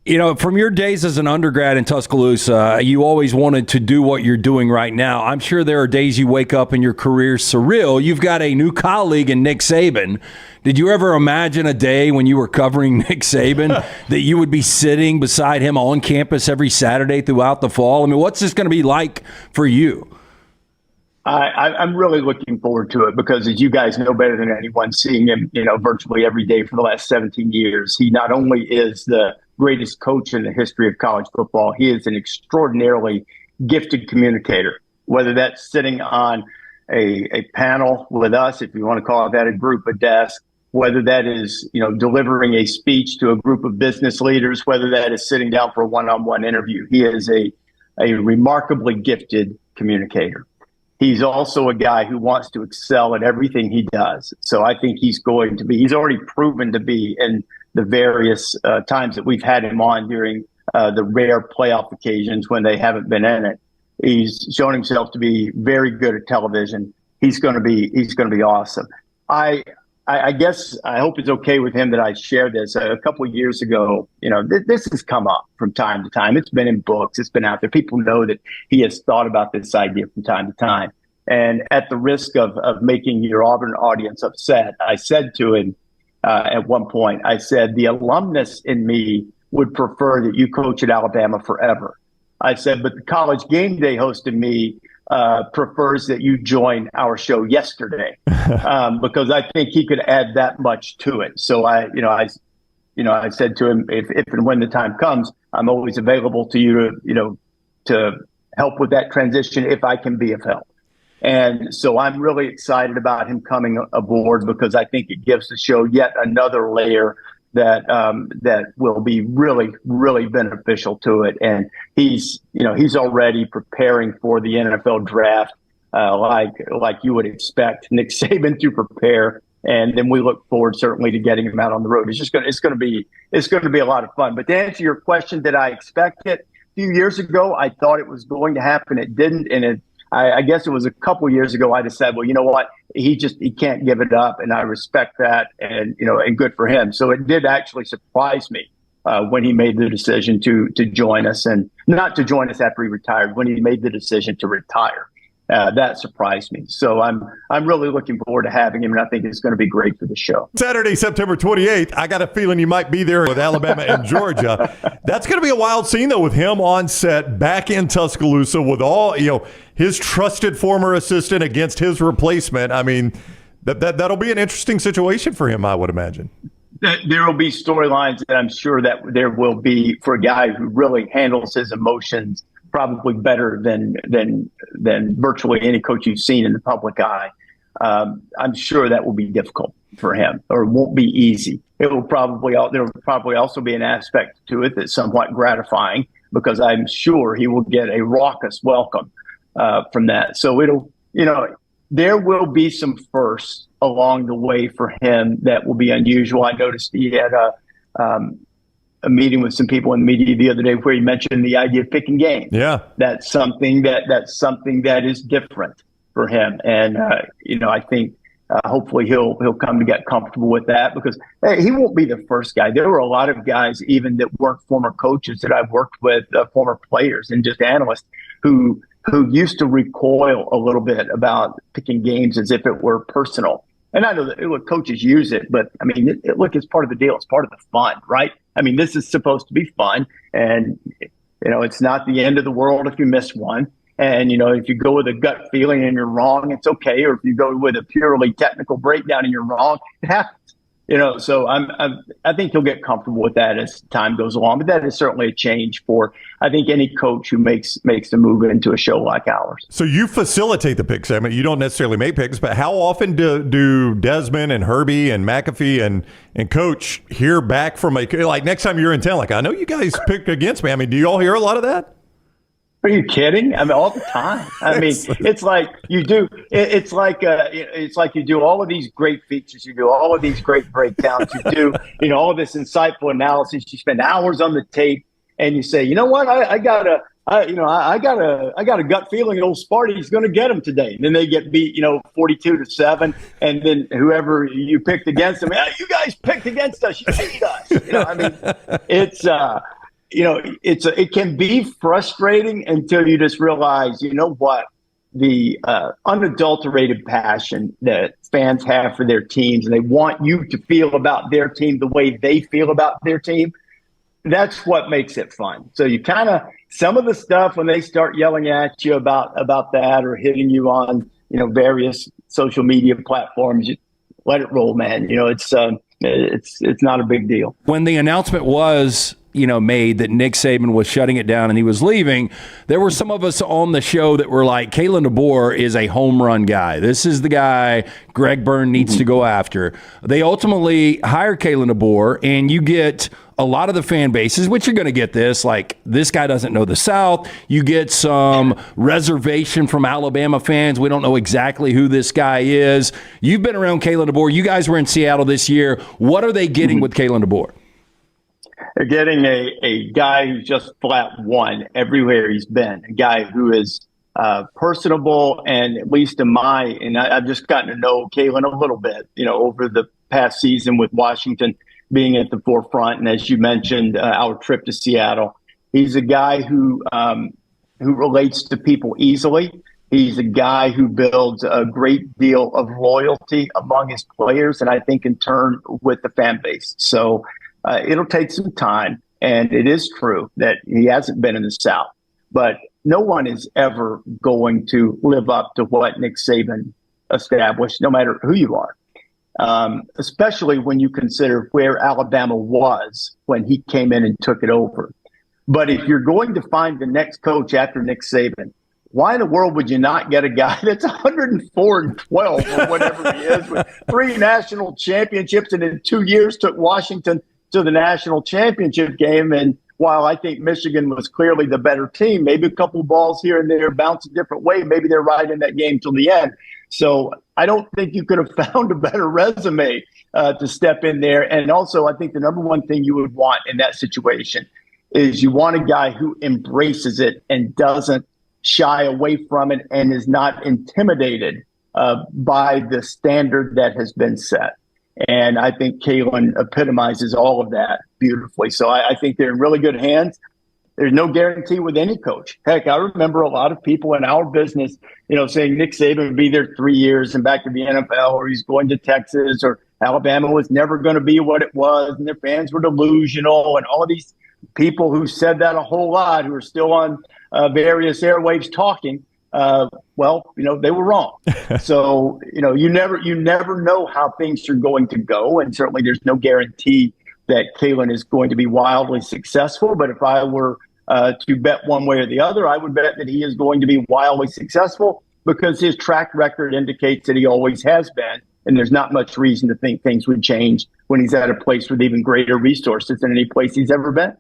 You know, from your days as an undergrad in Tuscaloosa, you always wanted to do what you're doing right now. I'm sure there are days you wake up and your career's surreal. You've got a new colleague in Nick Saban. Did you ever imagine a day when you were covering Nick Saban that you would be sitting beside him on campus every Saturday throughout the fall? I mean, what's this going to be like for you? I'm really looking forward to it because, as you guys know better than anyone, seeing him, virtually every day for the last 17 years, he not only is the greatest coach in the history of college football, he is an extraordinarily gifted communicator, whether that's sitting on a panel with us, if you want to call that a group, a desk, whether that is, delivering a speech to a group of business leaders, whether that is sitting down for a one-on-one interview. He is a remarkably gifted communicator. He's also a guy who wants to excel at everything he does. So I think he's already proven to be in the various times that we've had him on during the rare playoff occasions when they haven't been in it. He's shown himself to be very good at television. He's going to be awesome. I guess I hope it's okay with him that I share this. A couple of years ago, this has come up from time to time. It's been in books. It's been out there. People know that he has thought about this idea from time to time. And at the risk of making your Auburn audience upset, I said to him at one point, I said, the alumnus in me would prefer that you coach at Alabama forever. I said, but the College Gameday host in me prefers that you join our show yesterday because I think he could add that much to it. So I said to him, if and when the time comes, I'm always available to you to help with that transition if I can be of help. And so I'm really excited about him coming aboard because I think it gives the show yet another layer that will be really, really beneficial to it. And he's already preparing for the NFL draft, like you would expect Nick Saban to prepare. And then we look forward certainly to getting him out on the road. It's going to be a lot of fun. But to answer your question, did I expect it? A few years ago, I thought it was going to happen. It didn't. And I guess it was a couple of years ago I just said, well, you know what? He can't give it up. And I respect that. And, and good for him. So it did actually surprise me when he made the decision to join us, and not to join us after he retired, when he made the decision to retire. That surprised me. So I'm really looking forward to having him, and I think it's going to be great for the show. Saturday, September 28th, I got a feeling you might be there with Alabama and Georgia. That's going to be a wild scene, though, with him on set back in Tuscaloosa with all, his trusted former assistant against his replacement. I mean, that'll be an interesting situation for him, I would imagine. There will be storylines that I'm sure that there will be for a guy who really handles his emotions probably better than virtually any coach you've seen in the public eye. I'm sure that will be difficult for him, or it won't be easy. There will probably also be an aspect to it that's somewhat gratifying because I'm sure he will get a raucous welcome from that. So there will be some firsts along the way for him that will be unusual. I noticed he had a meeting with some people in the media the other day where he mentioned the idea of picking games. Yeah, that's something that is different for him, and I think hopefully he'll come to get comfortable with that because he won't be the first guy. There were a lot of guys even that weren't former coaches that I've worked with, former players and just analysts who used to recoil a little bit about picking games as if it were personal. And I know that coaches use it, but I mean, it's part of the deal. It's part of the fun, right? I mean, this is supposed to be fun, and it's not the end of the world if you miss one. And if you go with a gut feeling and you're wrong, it's okay. Or if you go with a purely technical breakdown and you're wrong, it happens. So I think he'll get comfortable with that as time goes along. But that is certainly a change for, I think, any coach who makes the move into a show like ours. So you facilitate the pick segment. You don't necessarily make picks, but how often do Desmond and Herbie and McAfee and Coach hear back from like next time you're in town? Like, I know you guys picked against me. I mean, do you all hear a lot of that? Are you kidding? I mean, all the time. I mean, it's like you do. It's like you do all of these great features. You do all of these great breakdowns. You do, all of this insightful analysis. You spend hours on the tape, and you say, you know what? I got a gut feeling that old Sparty's going to get them today. And then they get beat, 42-7, and then whoever you picked against them, you guys picked against us. You beat us. I mean, it can be frustrating until you just realize, you know what, the unadulterated passion that fans have for their teams, and they want you to feel about their team the way they feel about their team. That's what makes it fun. So you kind of, some of the stuff when they start yelling at you about that or hitting you on, various social media platforms, you let it roll, man. It's not a big deal. When the announcement was, made that Nick Saban was shutting it down and he was leaving, there were some of us on the show that were like, Kalen Deboer is a home run guy. This is the guy Greg Byrne needs to go after. They ultimately hire Kalen Deboer, and you get a lot of the fan bases, which you're going to get this, like, this guy doesn't know the South. You get some reservation from Alabama fans. We don't know exactly who this guy is. You've been around Kalen Deboer. You guys were in Seattle this year. What are they getting with Kalen Deboer? They're getting a guy who's just flat won everywhere he's been, a guy who is personable, and at least I've just gotten to know Kalen a little bit, over the past season with Washington being at the forefront. And as you mentioned, our trip to Seattle, he's a guy who relates to people easily. He's a guy who builds a great deal of loyalty among his players, and I think in turn with the fan base. So it'll take some time, and it is true that he hasn't been in the South, but no one is ever going to live up to what Nick Saban established, no matter who you are, especially when you consider where Alabama was when he came in and took it over. But if you're going to find the next coach after Nick Saban, why in the world would you not get a guy that's 104-12 or whatever he is, with 3 national championships, and in 2 years took Washington to the national championship game? And while I think Michigan was clearly the better team, maybe a couple balls here and there bounce a different way, maybe they're right in that game till the end. So I don't think you could have found a better resume to step in there. And also, I think the number one thing you would want in that situation is you want a guy who embraces it and doesn't shy away from it and is not intimidated by the standard that has been set. And I think Kalen epitomizes all of that beautifully. So I think they're in really good hands. There's no guarantee with any coach. Heck, I remember a lot of people in our business, saying Nick Saban would be there 3 years and back to the NFL, or he's going to Texas, or Alabama was never going to be what it was, and their fans were delusional, and all of these people who said that a whole lot, who are still on various airwaves talking. They were wrong. So, you never know how things are going to go. And certainly there's no guarantee that Kalen is going to be wildly successful. But if I were to bet one way or the other, I would bet that he is going to be wildly successful, because his track record indicates that he always has been. And there's not much reason to think things would change when he's at a place with even greater resources than any place he's ever been.